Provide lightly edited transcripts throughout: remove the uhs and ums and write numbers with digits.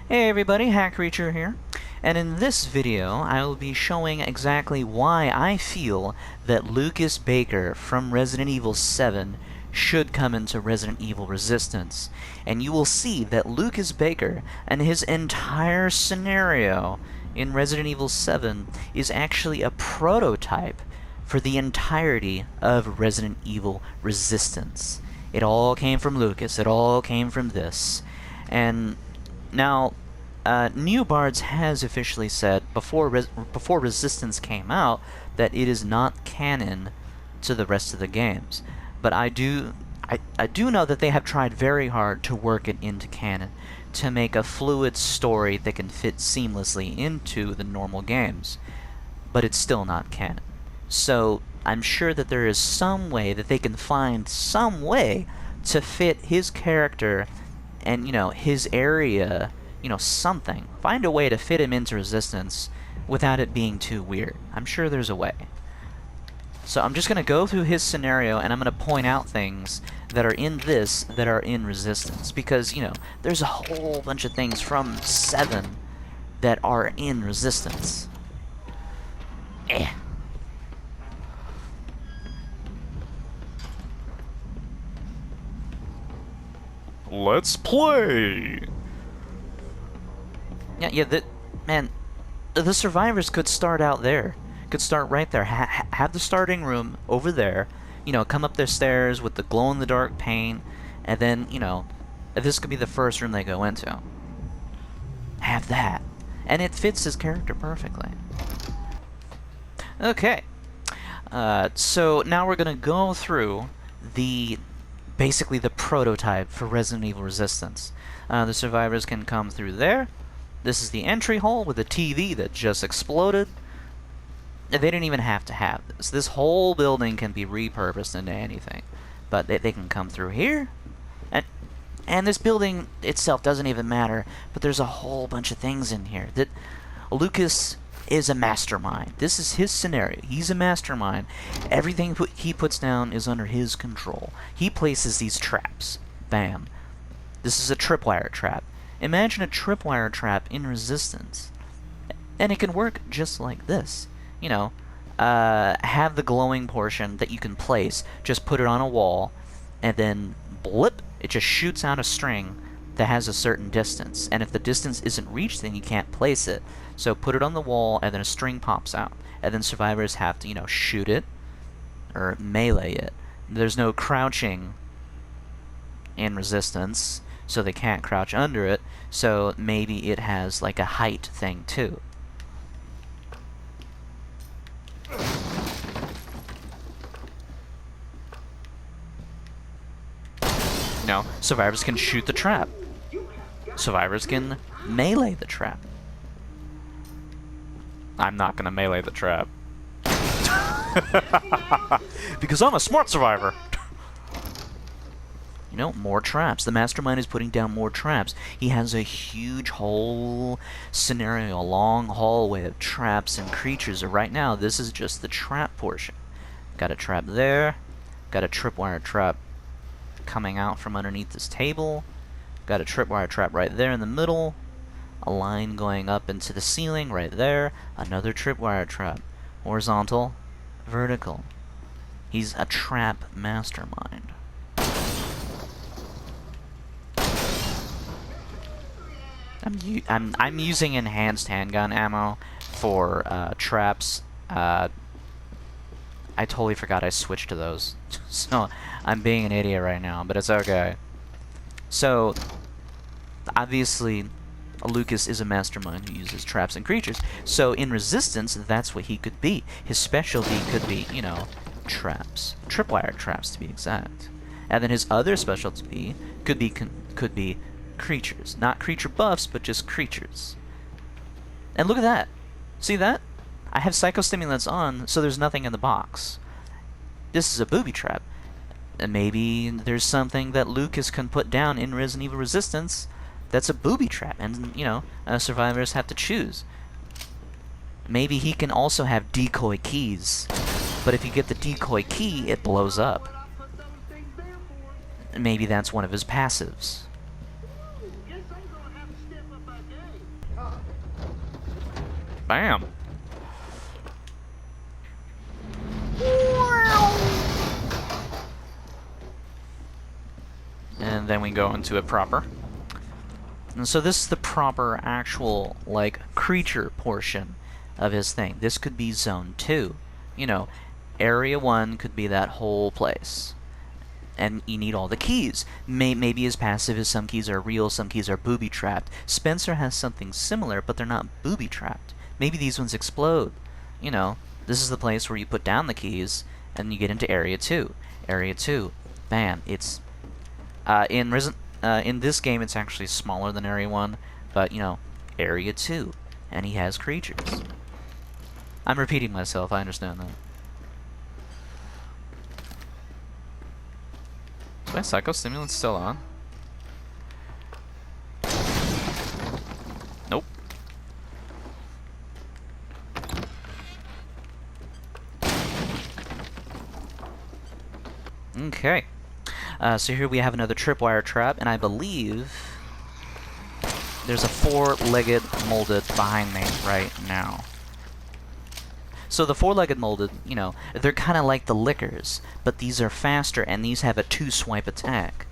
Hey everybody, Hack Reacher here, and in this video I will be showing exactly why I feel that Lucas Baker from Resident Evil 7 should come into Resident Evil Resistance. And you will see that Lucas Baker and his entire scenario in Resident Evil 7 is actually a prototype for the entirety of Resident Evil Resistance. It all came from Lucas, it all came from this. And now, Neobards has officially said before Resistance came out that it is not canon to the rest of the games, but I do know that they have tried very hard to work it into canon, to make a fluid story that can fit seamlessly into the normal games, but it's still not canon. So I'm sure that there is some way that they can find some way to fit his character and, his area, something. Find a way to fit him into Resistance without it being too weird. I'm sure there's a way. So I'm just going to go through his scenario, and I'm going to point out things that are in this that are in Resistance. Because, there's a whole bunch of things from 7 that are in Resistance. Let's play! Man, the survivors could start out there. Could start right there. Have the starting room over there. Come up the stairs with the glow-in-the-dark paint, and then, this could be the first room they go into. Have that. And it fits his character perfectly. Okay. So now we're gonna go through basically the prototype for Resident Evil Resistance. The survivors can come through there. This is the entry hall with a TV that just exploded. They didn't even have to have this. This whole building can be repurposed into anything. But they can come through here. And this building itself doesn't even matter. But there's a whole bunch of things in here. That Lucas is a mastermind. This is his scenario. He's a mastermind. Everything he puts down is under his control. He places these traps. Bam. This is a tripwire trap. Imagine a tripwire trap in Resistance. And it can work just like this. Have the glowing portion that you can place. Just put it on a wall. And then, blip, it just shoots out a string that has a certain distance. And if the distance isn't reached, then you can't place it. So put it on the wall, and then a string pops out. And then survivors have to, shoot it, or melee it. There's no crouching in Resistance, so they can't crouch under it. So maybe it has, like, a height thing, too. Survivors can shoot the trap. Survivors can melee the trap. I'm not gonna melee the trap. Because I'm a smart survivor! More traps. The mastermind is putting down more traps. He has a huge whole scenario, a long hallway of traps and creatures. Right now, this is just the trap portion. Got a trap there. Got a tripwire trap coming out from underneath this table. Got a tripwire trap right there in the middle. A line going up into the ceiling right there. Another tripwire trap. Horizontal, vertical. He's a trap mastermind. I'm using enhanced handgun ammo for traps. I totally forgot I switched to those. So I'm being an idiot right now, but it's okay. So obviously Lucas is a mastermind who uses traps and creatures. So in Resistance, that's what he could be. His specialty could be, traps. Tripwire traps, to be exact. And then his other specialty could be creatures. Not creature buffs, but just creatures. And look at that. See that? I have psychostimulants on, so there's nothing in the box. This is a booby trap. And maybe there's something that Lucas can put down in Resident Evil Resistance that's a booby trap, and, survivors have to choose. Maybe he can also have decoy keys, but if you get the decoy key, it blows up. Maybe that's one of his passives. Bam. And then we go into it proper. And so this is the proper actual, like, creature portion of his thing. This could be Zone 2. You know, Area 1 could be that whole place. And you need all the keys. Maybe his passive is some keys are real, some keys are booby-trapped. Spencer has something similar, but they're not booby-trapped. Maybe these ones explode. You know, this is the place where you put down the keys, and you get into Area 2. Area 2. Bam. It's... in this game, it's actually smaller than Area 1, but, you know, Area 2. And he has creatures. I'm repeating myself, I understand that. Is my psychostimulant still on? Nope. Okay. So here we have another tripwire trap, and I believe there's a four-legged molded behind me right now. So the four-legged molded, you know, they're kind of like the lickers, but these are faster, and these have a two-swipe attack.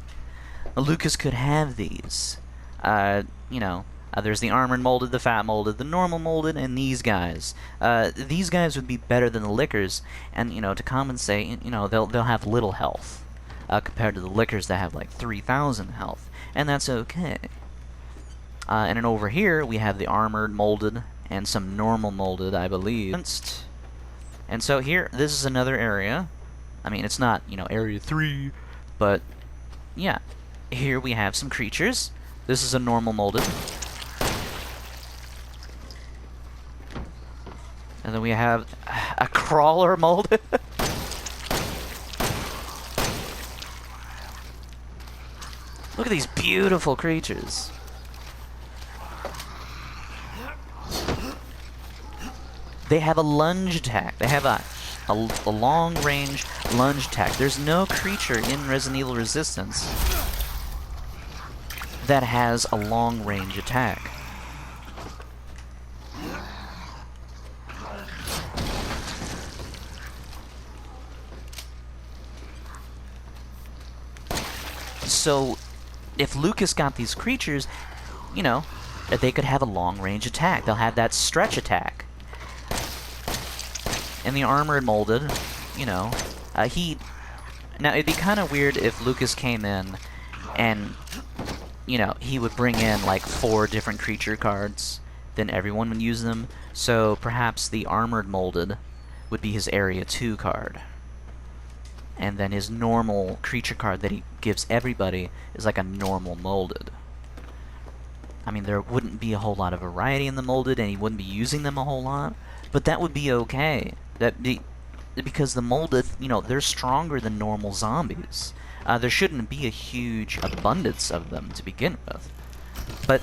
Lucas could have these. You know, there's the armored molded, the fat molded, the normal molded, and these guys. These guys would be better than the lickers, and, you know, to compensate, you know, they'll have little health. Compared to the lickers that have like 3,000 health, and that's okay. And then over here we have the armored molded and some normal molded, I believe. And so here, this is another area. I mean, it's not, you know, Area 3, but yeah. Here we have some creatures. This is a normal molded. And then we have a crawler molded. Look at these beautiful creatures. They have a lunge attack. They have a long-range lunge attack. There's no creature in Resident Evil Resistance that has a long-range attack. So if Lucas got these creatures, you know, they could have a long-range attack. They'll have that stretch attack. And the armored molded, you know, now it'd be kind of weird if Lucas came in and, you know, he would bring in like 4 different creature cards, then everyone would use them. So perhaps the armored molded would be his Area 2 card. And then his normal creature card that he gives everybody is like a normal molded. I mean, there wouldn't be a whole lot of variety in the molded, and he wouldn't be using them a whole lot, but that would be okay. Because the molded, you know, they're stronger than normal zombies. There shouldn't be a huge abundance of them to begin with. But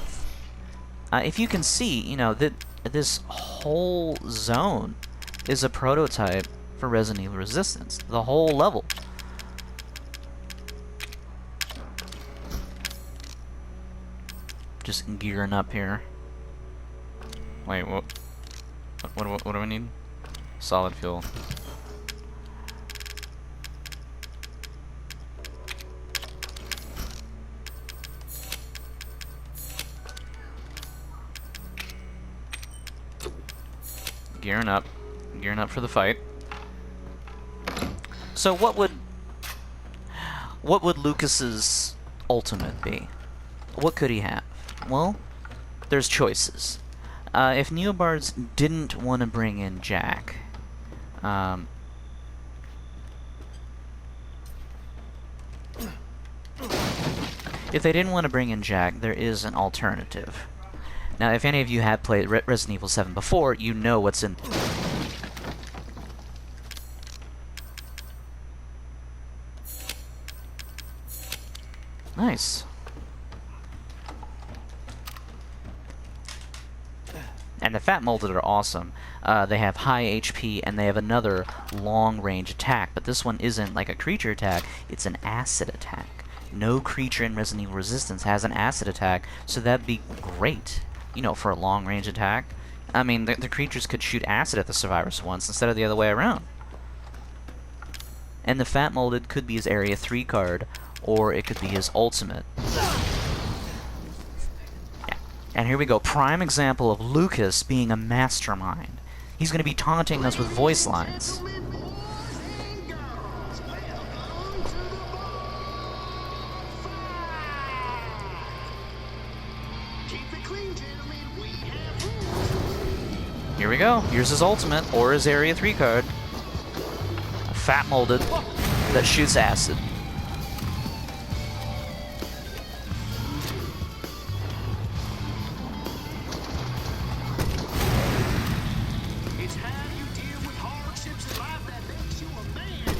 if you can see, you know, that this whole zone is a prototype for Resident Evil Resistance. The whole level. Just gearing up here. Wait, what do we need? Solid fuel. Gearing up for the fight. So what would Lucas's ultimate be? What could he have? Well, there's choices. If Neobards didn't want to bring in Jack, if they didn't want to bring in Jack, there is an alternative. Now, if any of you have played Resident Evil 7 before, you know what's in... Nice. And the Fat Molded are awesome. They have high HP, and they have another long-range attack, but this one isn't like a creature attack, it's an acid attack. No creature in Resident Evil Resistance has an acid attack, so that'd be great, you know, for a long-range attack. I mean, the creatures could shoot acid at the survivors once instead of the other way around. And the Fat Molded could be his Area 3 card, or it could be his ultimate. Yeah. And here we go, prime example of Lucas being a mastermind. He's going to be taunting us with voice lines. Here we go. Here's his ultimate, or his Area 3 card. A Fat Molded that shoots acid. It's how you deal with hardships in life that makes you a man.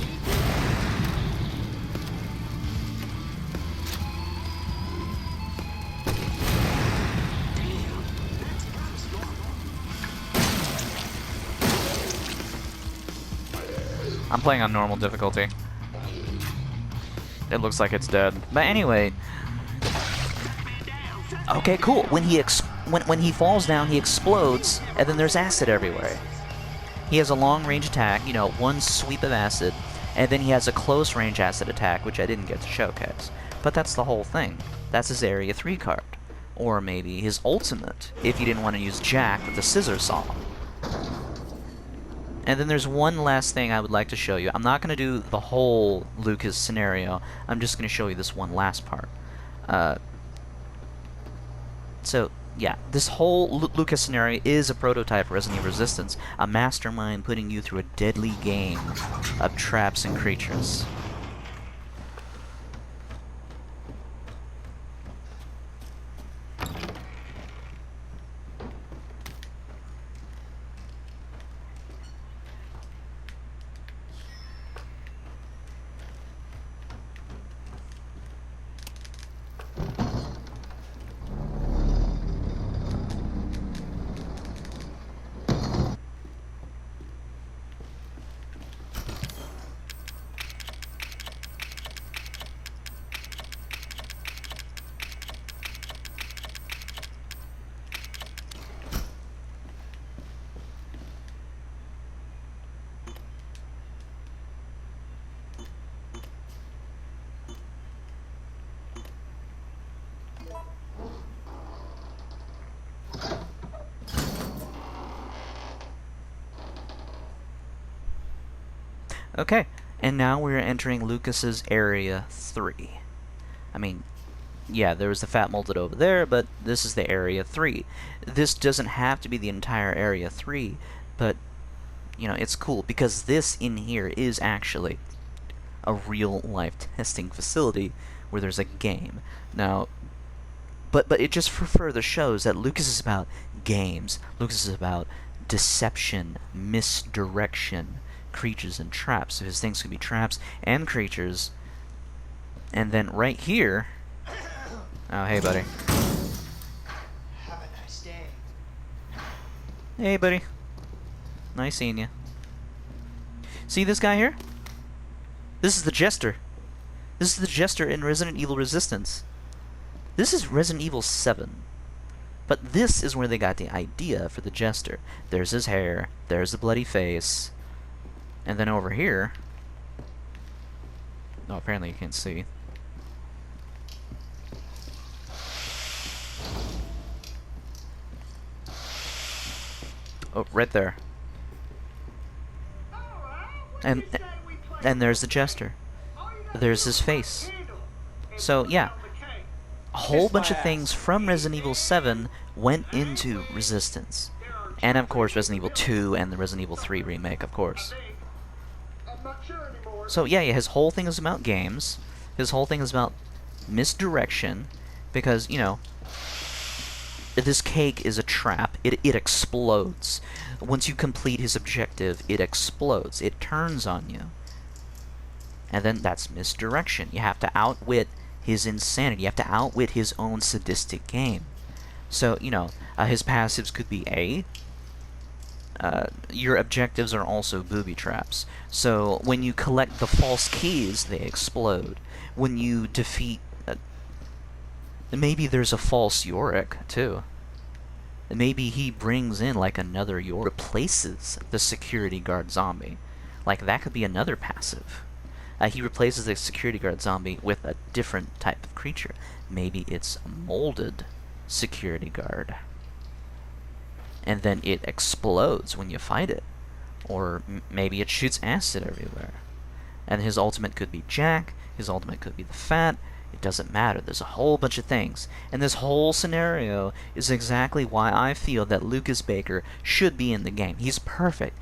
I'm playing on normal difficulty. It looks like it's dead. But anyway, okay, cool. When he falls down, he explodes, and then there's acid everywhere. He has a long-range attack, you know, one sweep of acid, and then he has a close-range acid attack, which I didn't get to showcase. But that's the whole thing. That's his Area 3 card. Or maybe his ultimate, if he didn't want to use Jack with the scissor saw. And then there's one last thing I would like to show you. I'm not going to do the whole Lucas scenario. I'm just going to show you this one last part. So, yeah, this whole Lucas scenario is a prototype for Resident Evil Resistance. A mastermind putting you through a deadly game of traps and creatures. Okay, and now we're entering Lucas's Area 3. I mean, yeah, there was the Fat Molded over there, but this is the Area 3. This doesn't have to be the entire Area 3, but, you know, it's cool, because this in here is actually a real-life testing facility where there's a game. Now, but it just further shows that Lucas is about games. Lucas is about deception, misdirection, creatures and traps. So his things could be traps and creatures. And then right here... Oh, hey, buddy. Have a nice day. Hey, buddy. Nice seeing you. See this guy here? This is the Jester. This is the Jester in Resident Evil Resistance. This is Resident Evil 7. But this is where they got the idea for the Jester. There's his hair. There's the bloody face. And then over here... Oh, apparently you can't see. Oh, right there. And there's the Jester. There's his face. So, yeah. A whole bunch of things from Resident Evil 7 went into Resistance. And, of course, Resident Evil 2 and the Resident Evil 3 remake, of course. So, yeah, his whole thing is about games. His whole thing is about misdirection. Because, you know, this cake is a trap. It explodes. Once you complete his objective, it explodes. It turns on you. And then that's misdirection. You have to outwit his insanity. You have to outwit his own sadistic game. So, you know, his passives could be A, your objectives are also booby traps. So when you collect the false keys, they explode. When you defeat... maybe there's a false Yorick, too. Maybe he brings in, like, another Yorick, replaces the security guard zombie. Like, that could be another passive. He replaces the security guard zombie with a different type of creature. Maybe it's a molded security guard. And then it explodes when you fight it. Or maybe it shoots acid everywhere. And his ultimate could be Jack, his ultimate could be the Fat. It doesn't matter. There's a whole bunch of things. And this whole scenario is exactly why I feel that Lucas Baker should be in the game. He's perfect.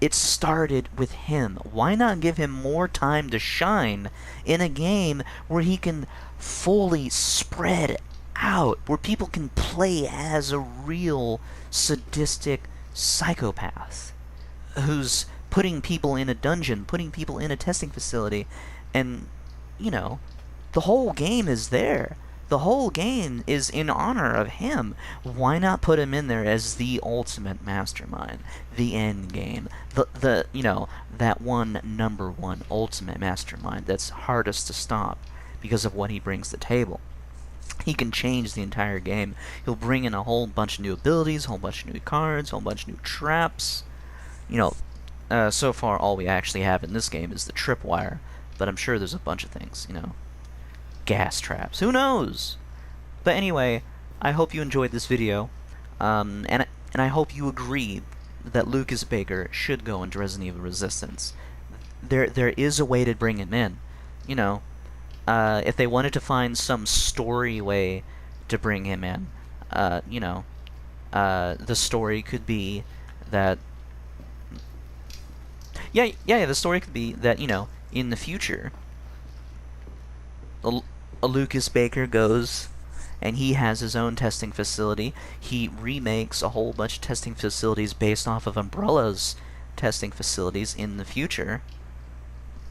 It started with him. Why not give him more time to shine in a game where he can fully spread out, where people can play as a real sadistic psychopath who's putting people in a dungeon, putting people in a testing facility, and, you know, the whole game is there. The whole game is in honor of him. Why not put him in there as the ultimate mastermind, the end game, the you know, that number one ultimate mastermind that's hardest to stop because of what he brings to the table. He can change the entire game. He'll bring in a whole bunch of new abilities, a whole bunch of new cards, a whole bunch of new traps. You know, so far all we actually have in this game is the tripwire, but I'm sure there's a bunch of things, you know. Gas traps. Who knows? But anyway, I hope you enjoyed this video, and I hope you agree that Lucas Baker should go into Resident Evil Resistance. There is a way to bring him in. You know, if they wanted to find some story way to bring him in, you know, the story could be that... Yeah, the story could be that, you know, in the future, a Lucas Baker goes and he has his own testing facility. He remakes a whole bunch of testing facilities based off of Umbrella's testing facilities in the future,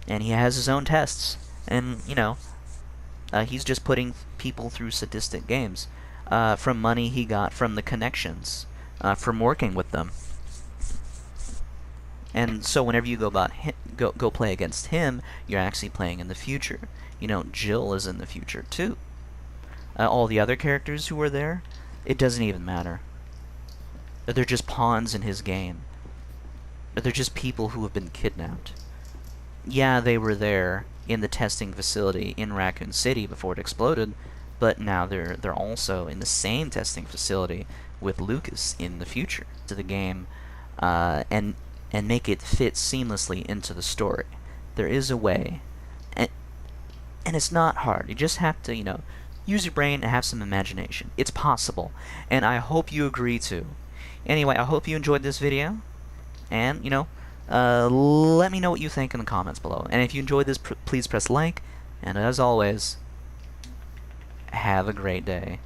and he has his own tests. And, you know, he's just putting people through sadistic games from money he got from the connections from working with them. And so whenever you go play against him, you're actually playing in the future. You know, Jill is in the future too. All the other characters who were there, it doesn't even matter. They're just pawns in his game. They're just people who have been kidnapped. Yeah, they were there in the testing facility in Raccoon City before it exploded, but now they're also in the same testing facility with Lucas in the future to the game, and make it fit seamlessly into the story. There is a way, and it's not hard. You just have to, you know, use your brain and have some imagination. It's possible, and I hope you agree too. Anyway, I hope you enjoyed this video, and, you know, let me know what you think in the comments below. And if you enjoyed this, please press like, and as always, have a great day.